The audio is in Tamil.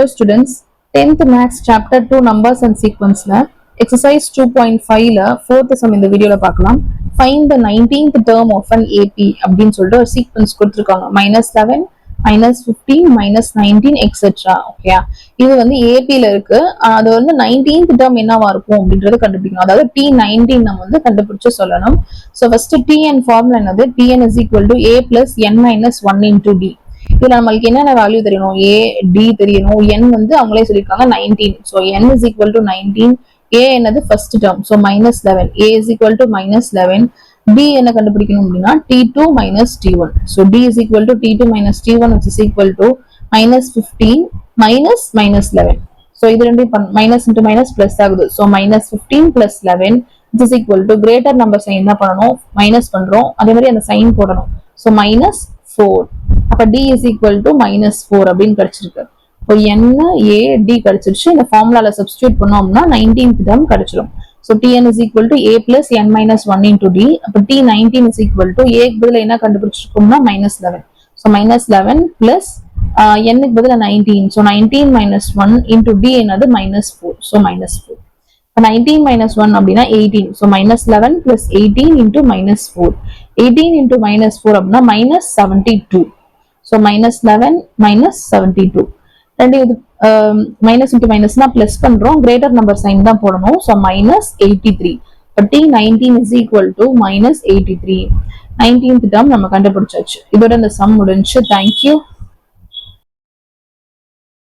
Hello students, 10th Maths Chapter 2 Numbers and Sequence Exercise 2.5 4th sum இந்த வீடியோல பார்க்கலாம். Find the 19th term of an AP அப்படின்னு சொல்லிட்டு ஒரு சீக்வன்ஸ் கொடுத்துருக்காங்க. -11, -15, -19 etc. ஓகேயா, இது வந்து AP ல இருக்கு. அது வந்து 19th term என்னவா இருக்கும் அப்படின்றத கண்டுபிடிக்கணும். அதாவது T19 நம்ம வந்து கண்டுபிடிச்சு சொல்லணும். ஸோ ஃபர்ஸ்ட் Tn ஃபார்முலா என்னது? Tn is equal to A plus n minus 1 into D. இதுல நம்மளுக்கு என்னென்ன வேல்யூ தெரியணும்? A, D தெரியணும். N வந்து அவங்களே சொல்லியிருக்காங்க 19. So n is equal to 19. A என்னது first term, so -11. A is equal to -11. D என்ன கண்டுபிடிக்கணும் அப்படின்னா T2 minus T1. So D is equal to T2 minus T1 which is equal to -15 minus -11. So இது ரெண்டும் மைனஸ் இன்டு மைனஸ் பிளஸ் ஆகுது. So -15 plus 11 which is equal to greater number sign என்ன பண்ணணும்? மைனஸ் பண்றோம். அதே மாதிரி அந்த சைன் போடணும். ஸோ -4. அப்ப D is equal to -4 அப்படின்னு கிடைச்சிருக்கு. இப்போ N, A, D கிடைச்சிருச்சு. இந்த ஃபார்முலால சப்ஸ்டிட்யூட் பண்ணோம்னா 19th டேர்ம் கிடைச்சிடும். So Tn is equal to A plus n minus 1 into D. அப்ப T19 is equal to A க்கு பதிலா என்ன கண்டுபிடிச்சிருக்கோம்னா -11. So -11 plus n க்கு பதிலா 19. So 19 minus 1 into D என்னது -4. So -4. 19 minus 1 அப்படின்னா 18. So -11 plus 18 into -4. 18 into -4 அப்படின்னா -72. So -11 minus 72. ரெண்டு இது மைனஸ் இன்டு மைனஸ்னா பிளஸ் பண்றோம். கிரேட்டர் நம்பர் சைன் தான் போடணும். ஸோ -83. இப்போ T19 is equal to -83. 19th term நம்ம கண்டுபிடிச்சாச்சு. இதோட இந்த சம் முடிஞ்சு. தேங்க்யூ.